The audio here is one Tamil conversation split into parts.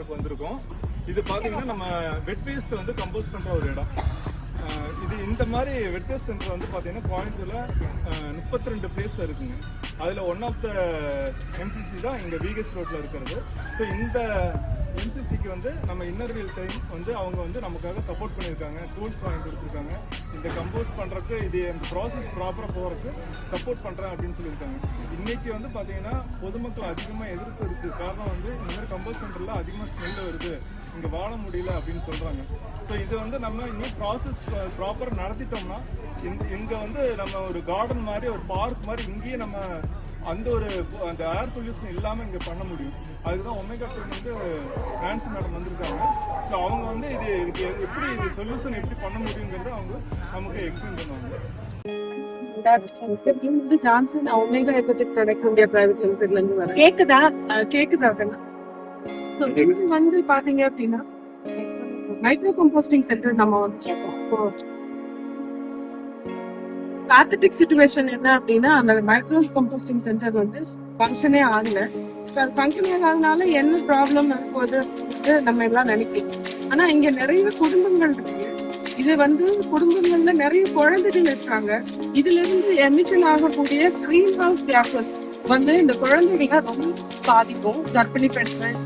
இடத்துக்கு வந்திருக்கோம். இது பாத்தீங்கன்னா நம்ம வெட் வேஸ்ட் வந்து கம்போஸ் பண்ற ஒரு இடம். இது இந்த மாதிரி வெட் வேஸ்ட் சென்டர் வந்து பாத்தீங்கன்னா கோயம்புத்தூர்ல 32 பிளேஸ் இருக்குங்க. அதுல ஒன் ஆஃப் த எம்சிசி தான் இங்க விகேஎஸ் ரோட்ல இருக்கிறது. ஸோ இந்த எம்சிசிக்கு வந்து நம்ம இன்னர்வியல் டைம் வந்து அவங்க வந்து நமக்காக சப்போர்ட் பண்ணியிருக்காங்க, டூல்ஸ் வாங்கி கொடுத்துருக்காங்க. இந்த கம்போஸ் பண்றதுக்கு இது அந்த ப்ராசஸ் ப்ராப்பரா போறதுக்கு சப்போர்ட் பண்றேன் அப்படின்னு சொல்லியிருக்காங்க. இன்னைக்கு வந்து பாத்தீங்கன்னா பொதுமக்கள் அதிகமா எதிர்ப்பு இருக்கு. காரணம் வந்து இந்த மாதிரி கம்போஸ் சென்டர்ல அதிகமா ஸ்மெல் வருது, இங்க வாழ முடியல அப்படின்னு சொல்றாங்க. ஸோ இது வந்து நம்ம இன்னும் ப்ராசஸ் ப்ராப்பரா நடத்திட்டோம்னா இங்க வந்து நம்ம ஒரு கார்டன் மாதிரி ஒரு பார்க் மாதிரி இங்கேயே நம்ம அந்த ஏர் பொல்யூஷன் இல்லாம இங்க பண்ண முடியும். அதுதான் ஒமேகா வந்து நான்சி மேடம் வந்திருக்காங்க. ஸோ அவங்க வந்து இதுக்கு எப்படி இது சொல்யூஷன் எப்படி பண்ண முடியுங்கிறது அவங்க நமக்கு எக்ஸ்பிளைன் பண்ணுவாங்க. Johnson omega exotic product India private லிமிடெட்ல இருந்து வரேன். கேக்குதா வந்து பாத்தீங்க அப்படின்னா மைக்ரோ கம்போஸ்டிங் சென்டர் நம்ம வந்து பேத்தட்டிக் சிச்சுவேஷன் என்ன அப்படின்னா அந்த மைக்ரோ கம்போஸ்டிங் சென்டர் வந்து ஃபங்க்ஷனே ஆகல. ஃபங்க்ஷனே ஆகனால என்ன ப்ராப்ளம் போகுது நம்ம எல்லாம் நினைக்கிறோம். ஆனா இங்க நிறைய குடும்பங்கள் இருக்கு. இது வந்து குடும்பங்கள்ல நிறைய குழந்தைகள் இருக்காங்க. இதுல இருந்து எமிஷன் ஆகக்கூடிய கிரீன் ஹவுஸ் கேசஸ் வந்து இந்த குழந்தைகளை ரொம்ப பாதிக்கும். கர்ப்பிணி பெண்கள்,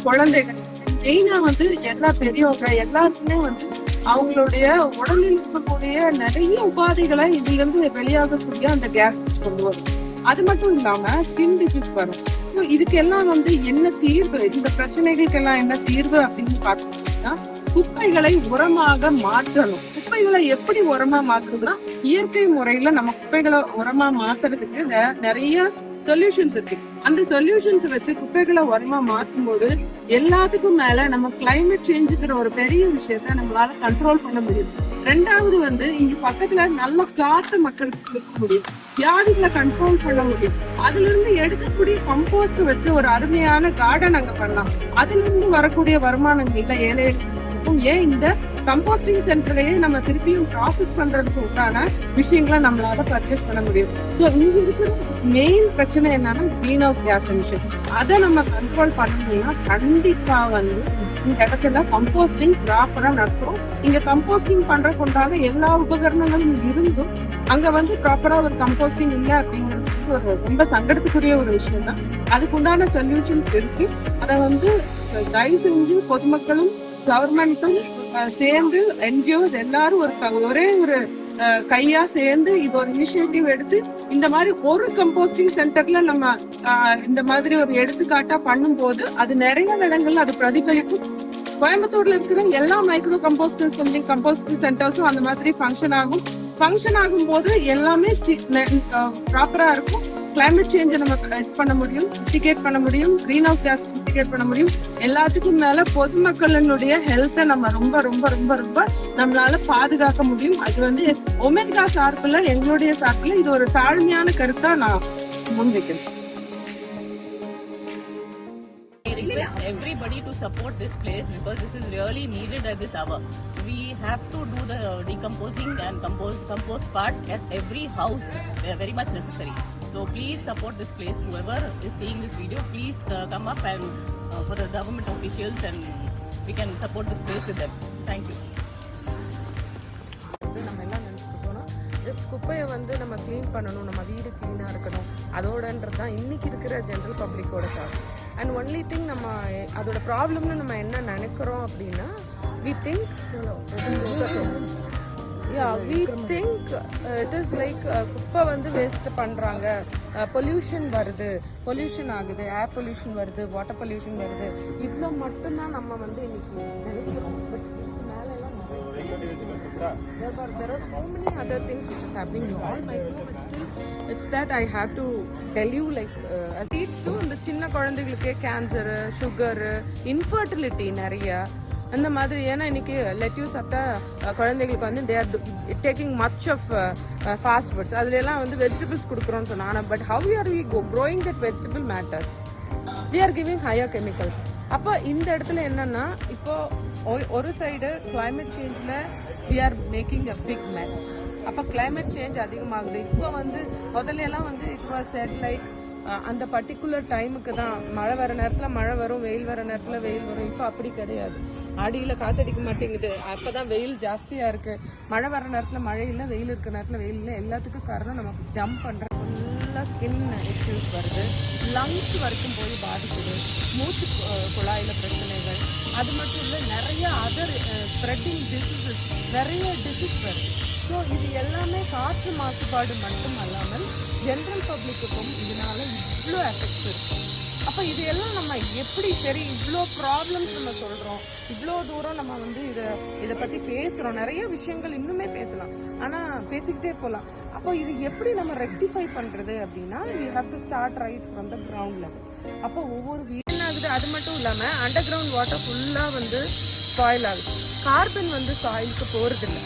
குழந்தைகள், மெயினா வந்து எல்லா பெரியவங்க எல்லாருக்குமே வந்து அவங்களுடைய உடலில் இருக்கக்கூடிய நிறைய உபாதைகளை இதுல இருந்து வெளியாகக்கூடிய அந்த கேஸஸ் கொண்டு வரும். அது மட்டும் இல்லாம ஸ்கின் டிசீஸ் வரும். ஸோ இதுக்கெல்லாம் வந்து என்ன தீர்வு, இந்த பிரச்சனைகளுக்கெல்லாம் என்ன தீர்வு அப்படின்னு பார்த்தீங்கன்னா குப்பைகளை உரமாக மாற்றணும். குப்பைகளை எப்படி உரமா மாற்றுறதுன்னா இயற்கை முறையில நம்ம குப்பைகளை உரமா மாத்துறதுக்கு நிறைய சொல்யூஷன்ஸ் இருக்கு. அந்த சொல்யூஷன்ஸ் வச்சு குப்பைகளை உரமா மாற்றும் போது எல்லாத்துக்கும் மேல நம்ம கிளைமேட் சேஞ்சுங்கிற ஒரு பெரிய விஷயத்த நம்மளால கண்ட்ரோல் பண்ண முடியும். ரெண்டாவது வந்து இங்க பக்கத்துல நல்ல காற்று மக்களுக்கு கொடுக்க முடியும், வியாதிகளை கண்ட்ரோல் பண்ண முடியும். அதுல இருந்து எடுக்கக்கூடிய கம்போஸ்ட் வச்சு ஒரு அருமையான கார்டன் அங்க பண்ணலாம். அதுல இருந்து வரக்கூடிய வருமானங்கள்ல ஏழைகளுக்கும் ஏன் இந்த கம்போஸ்டிங் சென்டர்லயே நம்ம திருப்பியும் ப்ராசஸ் பண்றதுக்கு உண்டான விஷயங்களை நம்மளால பர்ச்சேஸ் பண்ண முடியும். ஸோ இங்க இருக்கிற மெயின் பிரச்சனை என்னன்னா கிரீன் ஹவுஸ் கேஸ் எமிஷன். அதை நம்ம கண்ட்ரோல் பண்ணணும்னா கண்டிப்பா வந்து இந்த இடத்துல கம்போஸ்டிங் ப்ராப்பரா நடக்கும். இங்க கம்போஸ்டிங் பண்றதுக்கு உண்டான எல்லா உபகரணங்களும் இருந்தும் அங்க வந்து ப்ராப்பரா ஒரு கம்போஸ்டிங் இல்லை அப்படிங்கிறது ஒரு ரொம்ப சங்கடத்துக்குரிய ஒரு விஷயம் தான். அதுக்கு உண்டான சொல்யூஷன்ஸ் இருக்கு. அதை வந்து தயவு செஞ்சு பொதுமக்களும் கவர்மெண்ட்டும் சேர்ந்து என்ஜிஓஸ் எல்லாரும் ஒரே ஒரு கையா சேர்ந்து இது ஒரு இனிஷியேட்டிவ் எடுத்து இந்த மாதிரி ஒரு கம்போஸ்டிங் சென்டர்ல நம்ம இந்த மாதிரி ஒரு எடுத்துக்காட்டா பண்ணும் போது அது நிறைய இடங்கள்ல அது பிரதிபலிக்கும். கோயம்புத்தூர்ல இருக்கிற எல்லா மைக்ரோ கம்போஸ்டிங் சென்டர்ஸும் அந்த மாதிரி ஃபங்க்ஷன் ஆகும் போது எல்லாமே ப்ராப்பரா இருக்கும். கிளைமேட் சேஞ்சை நம்ம இது பண்ண முடியும், மிட்டிகேட் பண்ண முடியும், கிரீன் ஹவுஸ் கேஸ் மிட்டிகேட் பண்ண முடியும். எல்லாத்துக்கும் மேல பொதுமக்களினுடைய ஹெல்த்தை நம்ம ரொம்ப ரொம்ப ரொம்ப ரொம்ப நம்மளால பாதுகாக்க முடியும். அது வந்து ஒமேகா சார்பில் எங்களுடைய சார்பில் இது ஒரு தாழ்மையான கருத்தா நான் முன்வைக்கிறேன். Everybody to support this place because this is really needed at this hour. We have to do the decomposing and compost part at every house. They are very much necessary. So please support this place. Whoever is seeing this video, please come up and for the government officials and we can support this place with them. Thank you. Just குப்பையை வந்து நம்ம க்ளீன் பண்ணணும், நம்ம வீடு க்ளீனாக இருக்கணும், அதோடன்றது தான் இன்னைக்கு இருக்கிற ஜென்ரல் பப்ளிக்கோட தாட். அண்ட் ஒன்லி திங் நம்ம அதோட ப்ராப்ளம்னு நம்ம என்ன நினைக்கிறோம் அப்படின்னா we think it is like குப்பை வந்து வேஸ்ட் பண்ணுறாங்க, பொல்யூஷன் வருது, பொல்யூஷன் ஆகுது, ஏர் பொல்யூஷன் வருது, வாட்டர் பொல்யூஷன் வருது, இவ்வளோ மட்டும்தான் நம்ம வந்து இன்னைக்கு நினைக்கிறோம். பட் இதுக்கு மேலெல்லாம் there are so many other things which is happening. You all might know, but still it's that I have to tell you like seeds to இந்த சின்ன குழந்தைகளுக்கு கேன்சர், சுகர், இன்ஃபர்டிலிட்டி நிறைய அந்த மாதிரி. ஏன்னா இன்னைக்கு லெட்யூ சாப்பிட்டா குழந்தைகளுக்கு வந்து they are taking much of fast foods. அதுல எல்லாம் வந்து வெஜிடபிள்ஸ் கொடுக்குறோம்னு சொன்னாங்க. But how are we growing that vegetable matters? We are giving higher chemicals. அப்போ இந்த இடத்துல என்னன்னா இப்போ ஒரு சைடு கிளைமேட் சேஞ்ச்ல we are making a big mess. அப்போ கிளைமேட் சேஞ்ச் அதிகமாகுது. இப்போ வந்து முதல்ல எல்லாம் வந்து it was said like அந்த பர்டிகுலர் டைமுக்கு தான் மழை வர நேரத்துல மழை வரும், வெயில் வர நேரத்துல வெயில் வரும். இப்ப அப்படி கிடையாது. அடியில காத்தடிக்க மாட்டேங்குது, அப்பதான் வெயில் ஜாஸ்தியா இருக்கு. மழை வர நேரத்துல மழை இல்ல, வெயில் இருக்கிற நேரத்துல வெயில் இல்ல. எல்லாத்துக்கும் காரணம் நமக்கு ஜம்ப் பண்ற ஃபுல்லா ஸ்கின் இஷ்யூஸ் வருது, லங்ஸ் வரைக்கும் போய் பாதிக்குது, மூச்சு குழாயில பிரச்சனைகள். அது மட்டும் இல்ல, நிறைய அதர் ஸ்ப்ரெட்டிங் டிசீசஸ், நிறைய டிசீஸ் வருது. ஸோ இது எல்லாமே காற்று மாசுபாடு மட்டும் அல்லாமல் ஜென்ரல் பப்ளிக்குக்கும் இதனால இவ்வளோ எஃபெக்ட்ஸ் இருக்கு. அப்போ இது எல்லாம் நம்ம எப்படி சரி இவ்வளோ ப்ராப்ளம்ஸ் நம்ம சொல்றோம், இவ்வளோ தூரம் நம்ம வந்து இதை பத்தி பேசுறோம், நிறைய விஷயங்கள் இன்னுமே பேசலாம், ஆனா பேசிக்கிட்டே போகலாம். அப்போ இது எப்படி நம்ம ரெக்டிஃபை பண்றது அப்படின்னா, we have to start right from the ground level. அப்போ ஒவ்வொரு வீடு ஆகுது. அது மட்டும் இல்லாம அண்டர் கிரவுண்ட் வாட்டர் ஃபுல்லா வந்து ஸ்பாயில் ஆகுது. கார்பன் வந்து சாயிலுக்கு போறது இல்லை.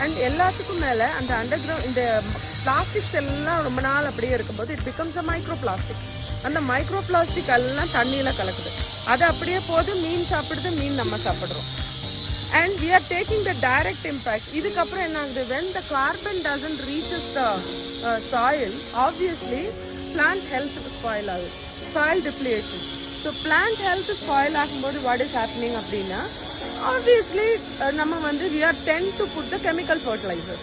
அண்ட் எல்லாத்துக்கும் மேல அந்த அண்டர் கிரவுண்ட் இந்த பிளாஸ்டிக்ஸ் எல்லாம் ரொம்ப நாள் அப்படியே இருக்கும்போது it becomes a micro plastic. அந்த மைக்ரோ பிளாஸ்டிக் எல்லாம் தண்ணியில கலக்குது, அது அப்படியே போது, மீன் சாப்பிடுது, மீன் நம்ம சாப்பிடுறோம். And we are taking the direct impact. இதுக்கப்புறம் என்ன ஆகுது, when the carbon doesn't reaches the soil, obviously plant health spoil ஆகுது, soil depletion. So plant health spoil ஆகும்போது what is happening அப்படின்னா, obviously நம்ம வந்து we are tend to put the chemical fertilizer.